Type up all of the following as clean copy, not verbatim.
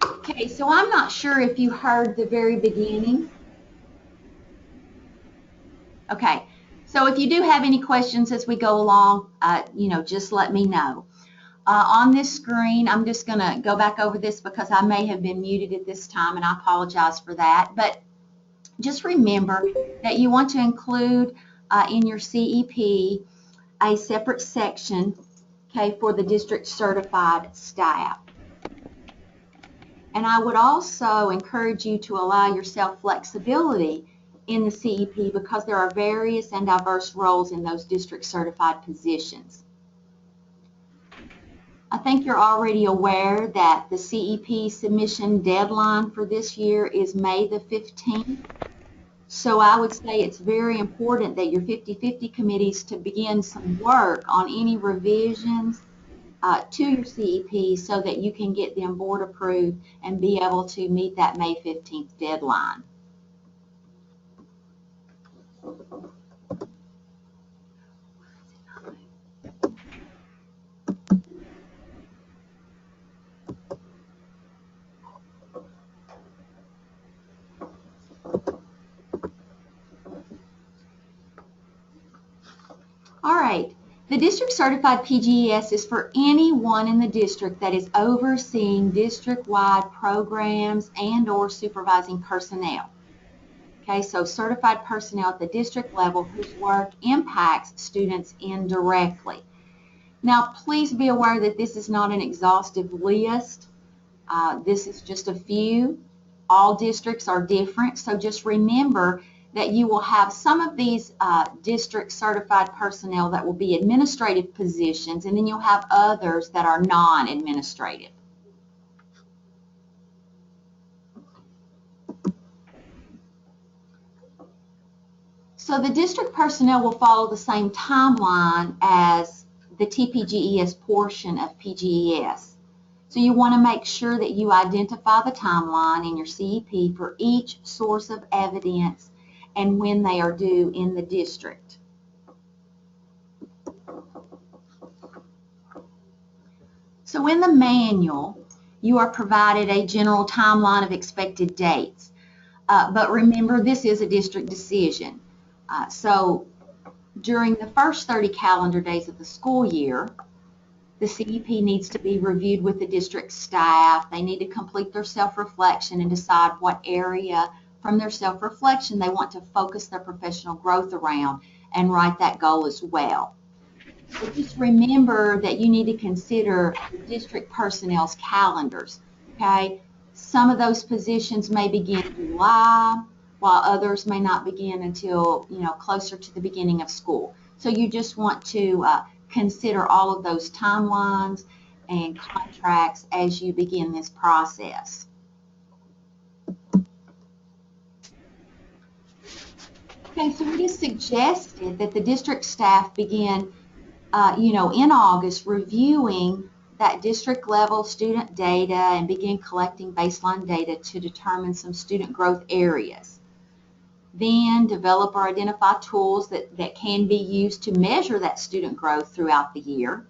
Okay, so I'm not sure if you heard the very beginning. Okay, so if you do have any questions as we go along, just let me know. On this screen, I'm just going to go back over this because I may have been muted at this time, and I apologize for that. But just remember that you want to include in your CEP a separate section, okay, for the district certified staff. And I would also encourage you to allow yourself flexibility in the CEP because there are various and diverse roles in those district certified positions. I think you're already aware that the CEP submission deadline for this year is May the 15th. So I would say it's very important that your 50/50 committees to begin some work on any revisions to your CEP so that you can get them board approved and be able to meet that May 15th deadline. All right, the district certified PGES is for anyone in the district that is overseeing district-wide programs and or supervising personnel. Okay, so certified personnel at the district level whose work impacts students indirectly. Now, please be aware that this is not an exhaustive list. This is just a few. All districts are different, so just remember that you will have some of these district certified personnel that will be administrative positions, and then you'll have others that are non-administrative. So the district personnel will follow the same timeline as the TPGES portion of PGES. So you want to make sure that you identify the timeline in your CEP for each source of evidence and when they are due in the district. So in the manual, you are provided a general timeline of expected dates. But remember, this is a district decision. So during the first 30 calendar days of the school year, the CEP needs to be reviewed with the district staff. They need to complete their self-reflection and decide what area from their self-reflection they want to focus their professional growth around and write that goal as well. So just remember that you need to consider the district personnel's calendars, okay? Some of those positions may begin in July, while others may not begin until, closer to the beginning of school. So you just want to consider all of those timelines and contracts as you begin this process. Okay, so it is suggested that the district staff begin, in August reviewing that district level student data and begin collecting baseline data to determine some student growth areas. Then develop or identify tools that can be used to measure that student growth throughout the year.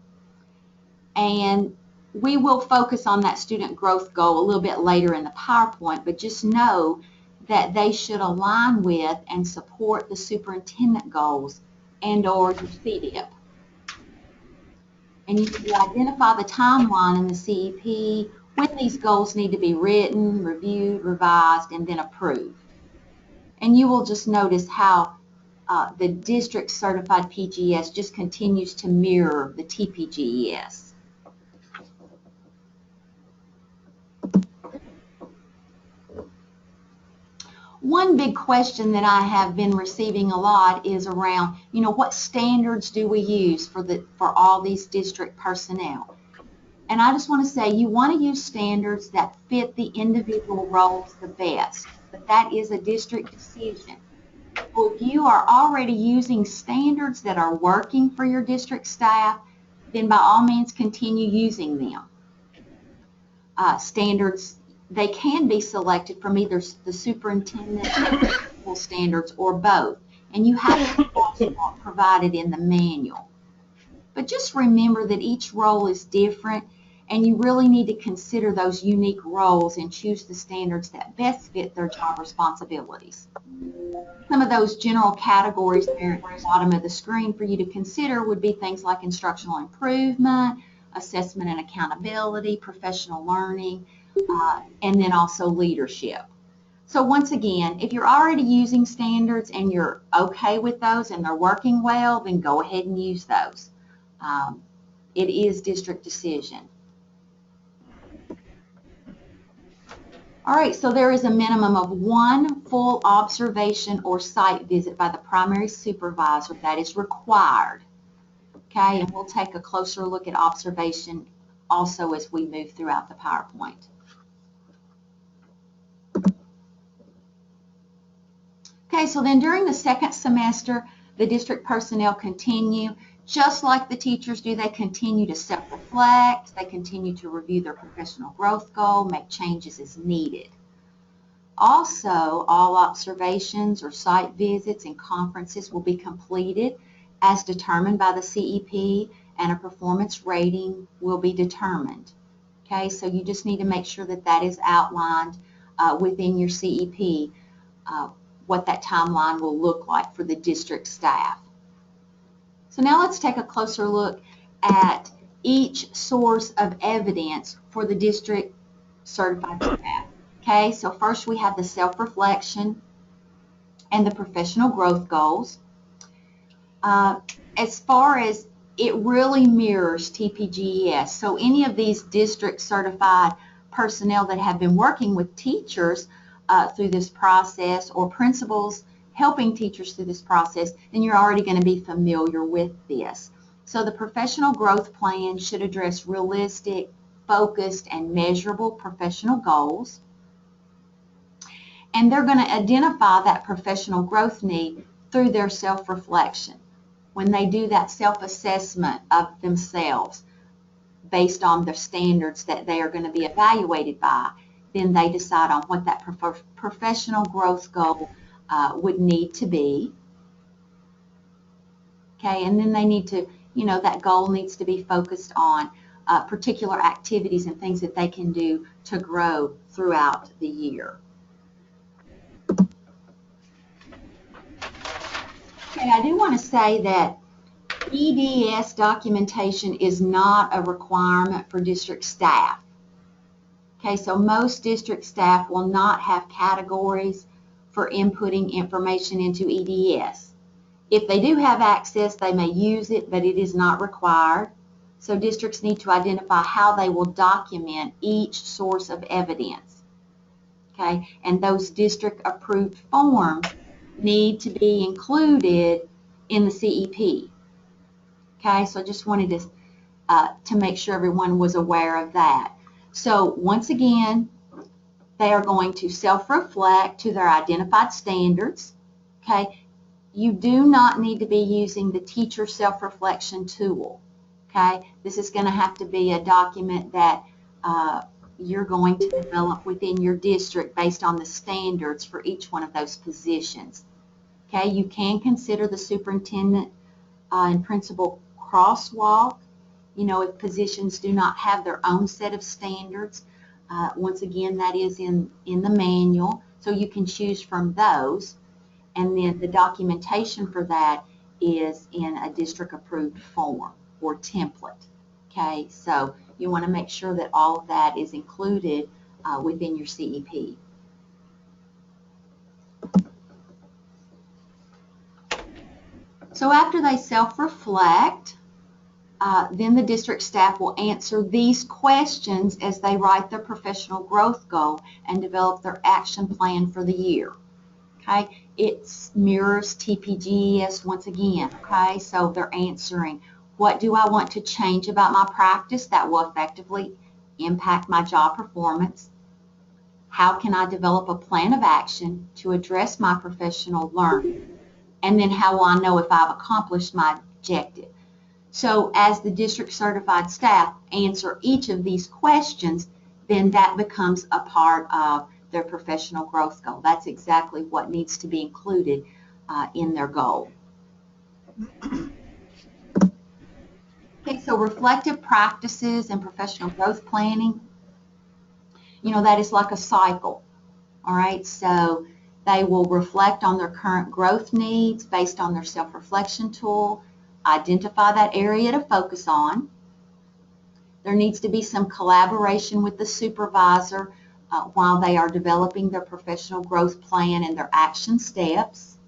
And we will focus on that student growth goal a little bit later in the PowerPoint, but just know that they should align with and support the superintendent goals and or your CDIP. And you need to identify the timeline in the CEP when these goals need to be written, reviewed, revised, and then approved. And you will just notice how the district certified PGES just continues to mirror the TPGES. One big question that I have been receiving a lot is around, what standards do we use for all these district personnel? And I just want to say you want to use standards that fit the individual roles the best, but that is a district decision. So if you are already using standards that are working for your district staff, then by all means continue using them. Standards, they can be selected from either the superintendent standards or both, and you have to provided in the manual. But just remember that each role is different, and you really need to consider those unique roles and choose the standards that best fit their job responsibilities. Some of those general categories there at the bottom of the screen for you to consider would be things like instructional improvement, assessment and accountability, professional learning, and then also leadership. So once again, if you're already using standards and you're okay with those and they're working well, then go ahead and use those. It is district decision. All right, so there is a minimum of 1 full observation or site visit by the primary supervisor that is required. Okay, and we'll take a closer look at observation also as we move throughout the PowerPoint. Okay, so then during the second semester, the district personnel continue, just like the teachers do, they continue to self-reflect, they continue to review their professional growth goal, make changes as needed. Also, all observations or site visits and conferences will be completed as determined by the CEP, and a performance rating will be determined. Okay, so you just need to make sure that that is outlined within your CEP, what that timeline will look like for the district staff. So now let's take a closer look at each source of evidence for the district certified staff. Okay, so first we have the self-reflection and the professional growth goals. As far as it really mirrors TPGES, so any of these district certified personnel that have been working with teachers through this process, or principals helping teachers through this process, then you're already going to be familiar with this. So the professional growth plan should address realistic, focused, and measurable professional goals. And they're going to identify that professional growth need through their self-reflection. When they do that self-assessment of themselves based on the standards that they are going to be evaluated by, then they decide on what that professional growth goal would need to be. Okay, and then they need to, that goal needs to be focused on particular activities and things that they can do to grow throughout the year. Okay, I do want to say that EBS documentation is not a requirement for district staff. Okay, so most district staff will not have categories for inputting information into EDS. If they do have access, they may use it, but it is not required. So districts need to identify how they will document each source of evidence. Okay, and those district approved forms need to be included in the CEP. Okay, so I just wanted to make sure everyone was aware of that. So once again, they are going to self-reflect to their identified standards. Okay, you do not need to be using the teacher self-reflection tool. Okay, this is going to have to be a document that you're going to develop within your district based on the standards for each one of those positions. Okay, you can consider the superintendent and principal crosswalk, if positions do not have their own set of standards. Once again, that is in the manual, so you can choose from those. And then the documentation for that is in a district approved form or template. Okay, so you want to make sure that all of that is included within your CEP. So after they self-reflect, then the district staff will answer these questions as they write their professional growth goal and develop their action plan for the year. Okay, it mirrors TPGES once again. Okay, so they're answering, what do I want to change about my practice that will effectively impact my job performance? How can I develop a plan of action to address my professional learning? And then how will I know if I've accomplished my objective? So as the district certified staff answer each of these questions, then that becomes a part of their professional growth goal. That's exactly what needs to be included in their goal. Okay, so reflective practices and professional growth planning, that is like a cycle. All right, so they will reflect on their current growth needs based on their self-reflection tool, identify that area to focus on. There needs to be some collaboration with the supervisor while they are developing their professional growth plan and their action steps.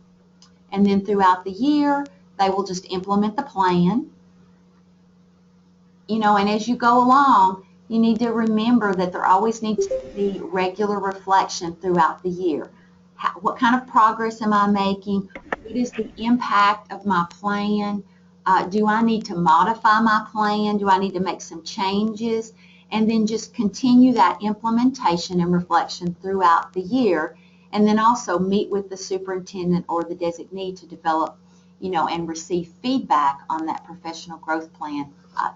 And then throughout the year, they will just implement the plan. And as you go along, you need to remember that there always needs to be regular reflection throughout the year. What kind of progress am I making? What is the impact of my plan? Do I need to modify my plan? Do I need to make some changes? And then just continue that implementation and reflection throughout the year. And then also meet with the superintendent or the designee to develop, and receive feedback on that professional growth plan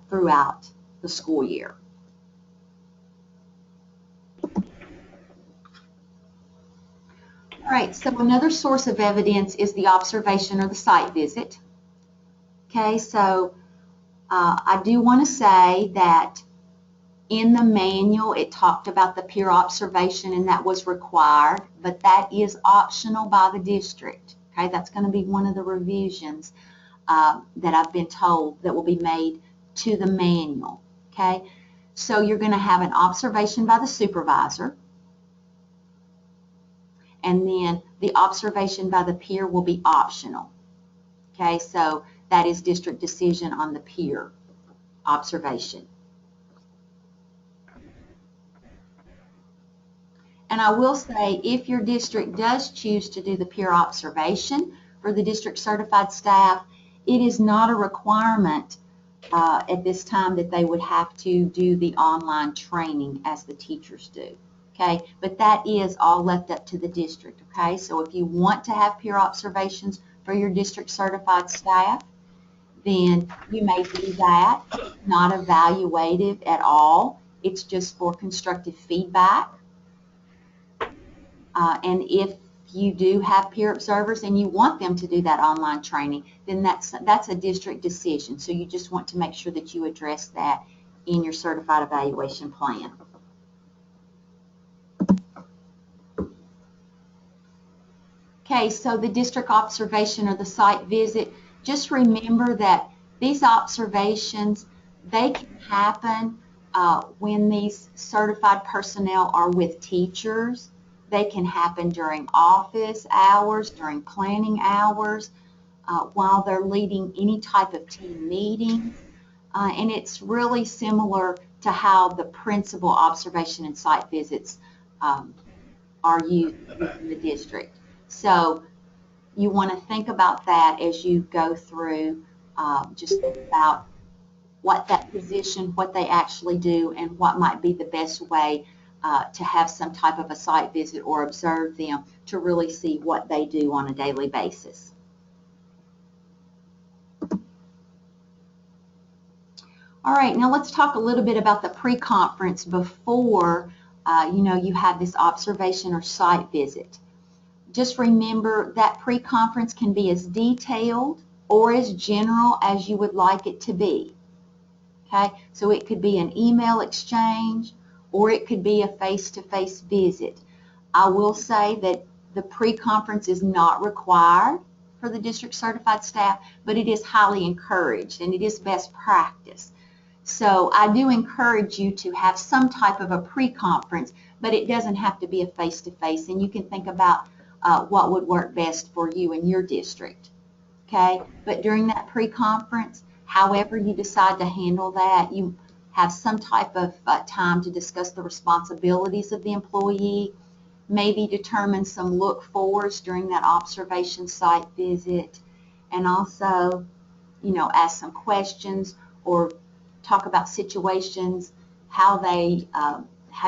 throughout the school year. All right, so another source of evidence is the observation or the site visit. Okay, so I do want to say that in the manual it talked about the peer observation and that was required, but that is optional by the district. Okay, that's going to be one of the revisions that I've been told that will be made to the manual. Okay, so you're going to have an observation by the supervisor, and then the observation by the peer will be optional. Okay, so that is district decision on the peer observation. And I will say, if your district does choose to do the peer observation for the district certified staff, it is not a requirement at this time that they would have to do the online training as the teachers do. Okay, but that is all left up to the district. Okay, so if you want to have peer observations for your district certified staff, then you may do that. Not evaluative at all. It's just for constructive feedback. And if you do have peer observers and you want them to do that online training, then that's a district decision. So you just want to make sure that you address that in your certified evaluation plan. Okay, so the district observation or the site visit, just remember that these observations, they can happen when these certified personnel are with teachers. They can happen during office hours, during planning hours, while they're leading any type of team meeting. And it's really similar to how the principal observation and site visits are used in the district. So you want to think about that as you go through, just think about what that position, what they actually do, and what might be the best way to have some type of a site visit or observe them to really see what they do on a daily basis. All right, now let's talk a little bit about the pre-conference before you have this observation or site visit. Just remember that pre-conference can be as detailed or as general as you would like it to be. Okay, so it could be an email exchange or it could be a face-to-face visit. I will say that the pre-conference is not required for the district certified staff, but it is highly encouraged and it is best practice. So I do encourage you to have some type of a pre-conference, but it doesn't have to be a face-to-face, and you can think about what would work best for you in your district. Okay, but during that pre-conference, however you decide to handle that, you have some type of time to discuss the responsibilities of the employee, maybe determine some look-forwards during that observation site visit, and also, ask some questions or talk about situations, how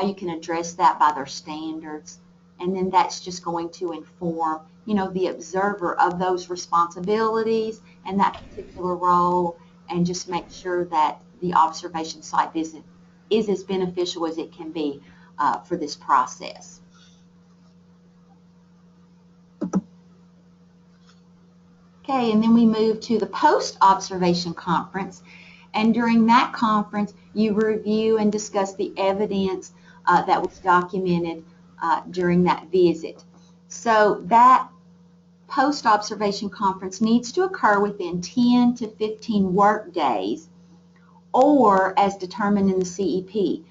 you can address that by their standards, and then that's just going to inform, the observer of those responsibilities and that particular role, and just make sure that the observation site visit is as beneficial as it can be for this process. Okay, and then we move to the post-observation conference. And during that conference, you review and discuss the evidence that was documented during that visit. So that post-observation conference needs to occur within 10 to 15 work days or as determined in the CEP.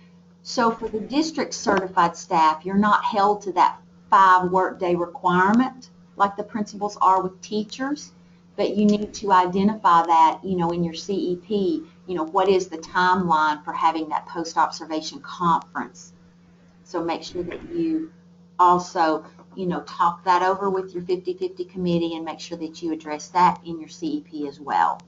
So for the district certified staff, you're not held to that 5 workday requirement like the principals are with teachers, but you need to identify that, in your CEP, what is the timeline for having that post-observation conference. So make sure that you also, talk that over with your 50-50 committee and make sure that you address that in your CEP as well.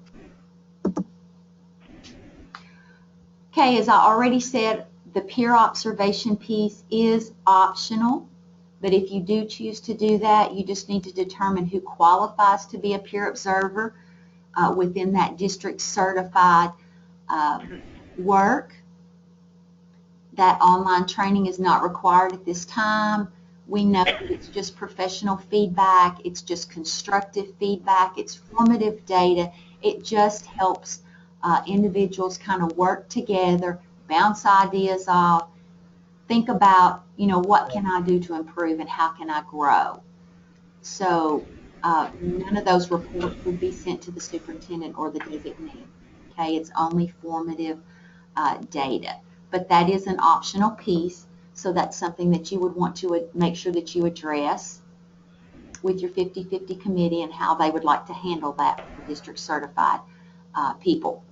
Okay, as I already said, the peer observation piece is optional, but if you do choose to do that, you just need to determine who qualifies to be a peer observer within that district certified work. That online training is not required at this time. We know that it's just professional feedback, it's just constructive feedback, it's formative data. It just helps individuals kind of work together, bounce ideas off, think about, what can I do to improve and how can I grow. So none of those reports would be sent to the superintendent or the designee. Okay, it's only formative data. But that is an optional piece, so that's something that you would want to make sure that you address with your 50-50 committee and how they would like to handle that for district certified people.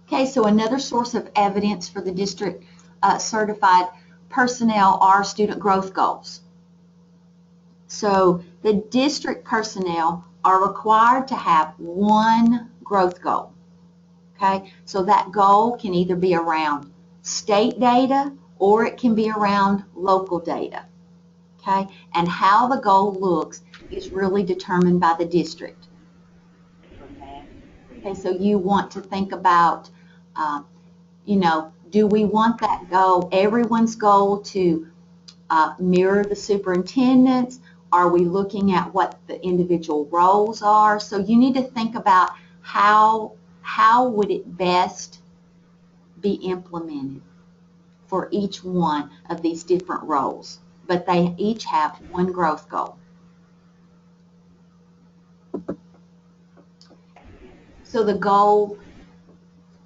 Okay, so another source of evidence for the district certified personnel are student growth goals. So the district personnel are required to have one growth goal. Okay, so that goal can either be around state data or it can be around local data. Okay, and how the goal looks is really determined by the district. Okay, so you want to think about, do we want that goal, everyone's goal, to mirror the superintendent's? Are we looking at what the individual roles are? So you need to think about how would it best be implemented for each one of these different roles. But they each have one growth goal. So the goal,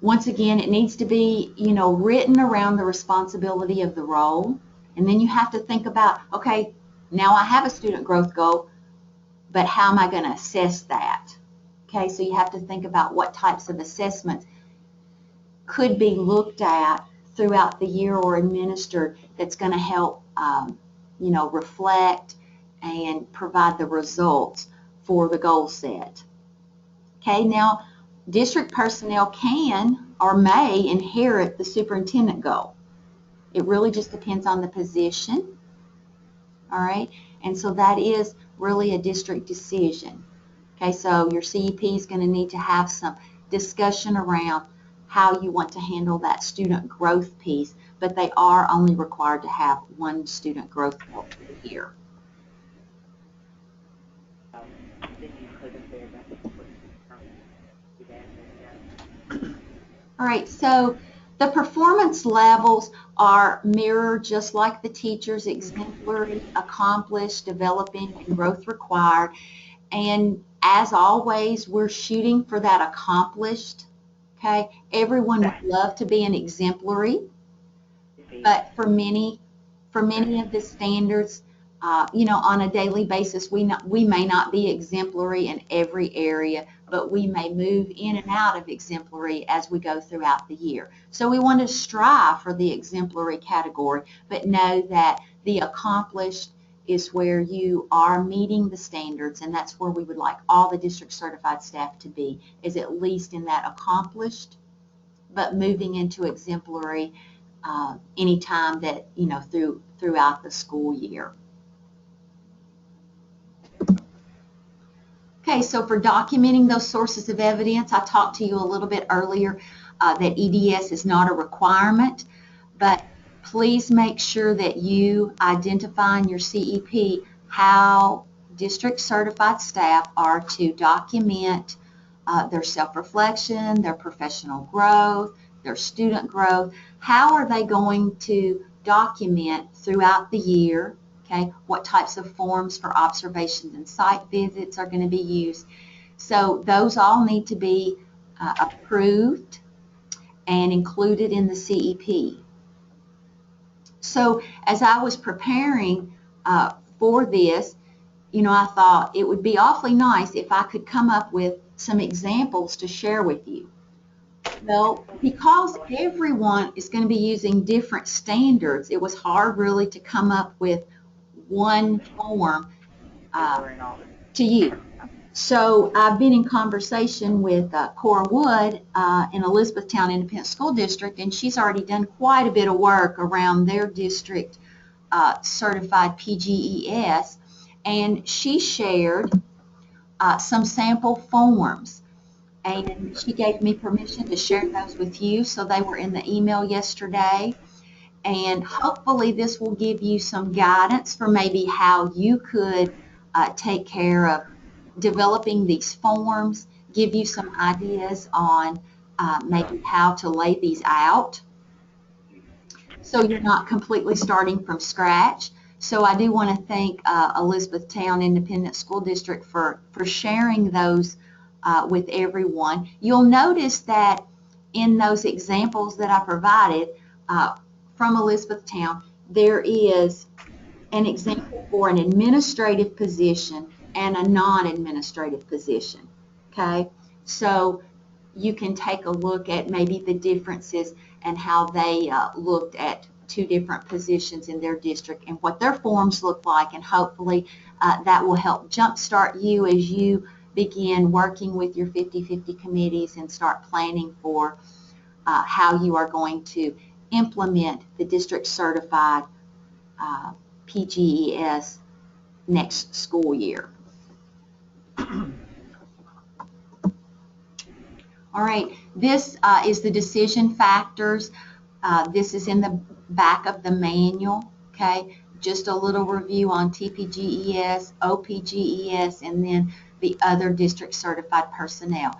once again, it needs to be, written around the responsibility of the role. And then you have to think about, okay, now I have a student growth goal, but how am I going to assess that? Okay, so you have to think about what types of assessments could be looked at throughout the year or administered that's going to help, reflect and provide the results for the goal set. Okay, now district personnel can or may inherit the superintendent goal. It really just depends on the position. All right, and so that is really a district decision. Okay, so your CEP is going to need to have some discussion around how you want to handle that student growth piece, but they are only required to have one student growth goal for the year. All right, so the performance levels are mirrored just like the teachers: exemplary, accomplished, developing, and growth required. And as always, we're shooting for that accomplished. Okay, everyone would love to be an exemplary, but for many of the standards, on a daily basis, we may not be exemplary in every area, but we may move in and out of exemplary as we go throughout the year. So we want to strive for the exemplary category, but know that the accomplished is where you are meeting the standards, and that's where we would like all the district certified staff to be, is at least in that accomplished, but moving into exemplary anytime that, throughout the school year. Okay, so for documenting those sources of evidence, I talked to you a little bit earlier that EDS is not a requirement, but please make sure that you identify in your CEP how district certified staff are to document their self-reflection, their professional growth, their student growth. How are they going to document throughout the year? Okay, what types of forms for observations and site visits are going to be used? So those all need to be approved and included in the CEP. So as I was preparing for this, I thought it would be awfully nice if I could come up with some examples to share with you. Well, because everyone is going to be using different standards, it was hard really to come up with one form to use. So I've been in conversation with Cora Wood in Elizabethtown Independent School District, and she's already done quite a bit of work around their district certified PGES, and she shared some sample forms, and she gave me permission to share those with you, so they were in the email yesterday. And hopefully this will give you some guidance for maybe how you could take care of developing these forms, give you some ideas on maybe how to lay these out so you're not completely starting from scratch. So I do want to thank Elizabethtown Independent School District for sharing those with everyone. You'll notice that in those examples that I provided from Elizabethtown, there is an example for an administrative position and a non-administrative position. Okay, so you can take a look at maybe the differences and how they looked at two different positions in their district and what their forms look like, and hopefully that will help jumpstart you as you begin working with your 50/50 committees and start planning for how you are going to implement the district certified PGES next school year. All right, this is the decision factors. This is in the back of the manual, okay? Just a little review on TPGES, OPGES, and then the other district certified personnel.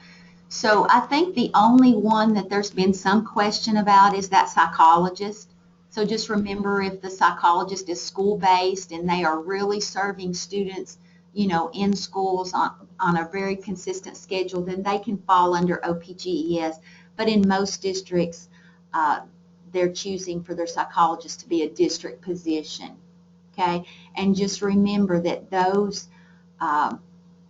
So I think the only one that there's been some question about is that psychologist. So just remember, if the psychologist is school-based and they are really serving students, in schools on a very consistent schedule, then they can fall under OPGES. But in most districts, they're choosing for their psychologist to be a district position, okay? And just remember that those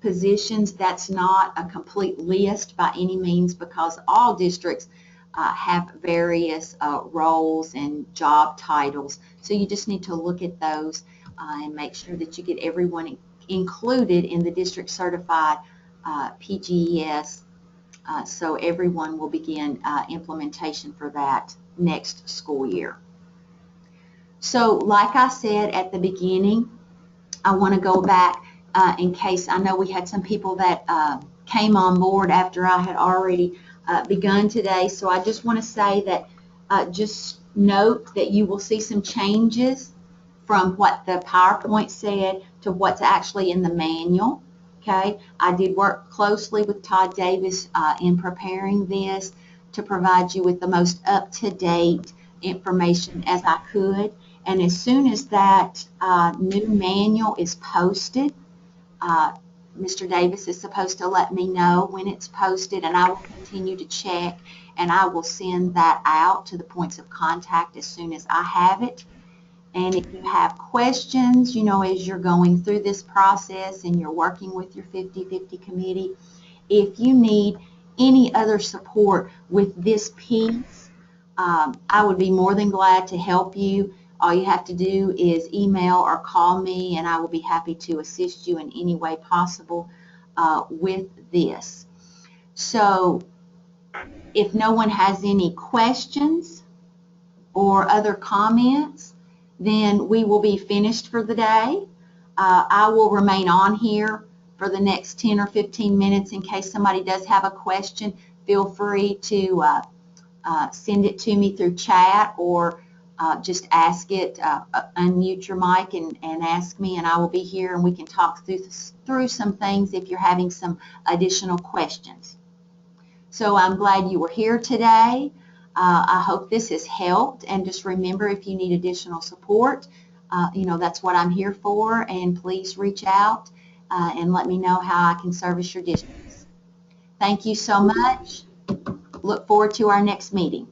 positions, that's not a complete list by any means, because all districts have various roles and job titles. So you just need to look at those and make sure that you get everyone included in the district certified PGES, so everyone will begin implementation for that next school year. So like I said at the beginning, I want to go back in case I know we had some people that came on board after I had already begun today. So I just want to say that just note that you will see some changes from what the PowerPoint said to what's actually in the manual. Okay, I did work closely with Todd Davis in preparing this to provide you with the most up-to-date information as I could. And as soon as that new manual is posted, Mr. Davis is supposed to let me know when it's posted, and I will continue to check, and I will send that out to the points of contact as soon as I have it. And if you have questions, as you're going through this process and you're working with your 50/50 committee, if you need any other support with this piece, I would be more than glad to help you. All you have to do is email or call me, and I will be happy to assist you in any way possible with this. So if no one has any questions or other comments, then we will be finished for the day. I will remain on here for the next 10 or 15 minutes in case somebody does have a question. Feel free to send it to me through chat, or just ask it, unmute your mic and ask me, and I will be here and we can talk through some things if you're having some additional questions. So I'm glad you were here today. I hope this has helped, and just remember, if you need additional support, that's what I'm here for, and please reach out and let me know how I can service your districts. Thank you so much. Look forward to our next meeting.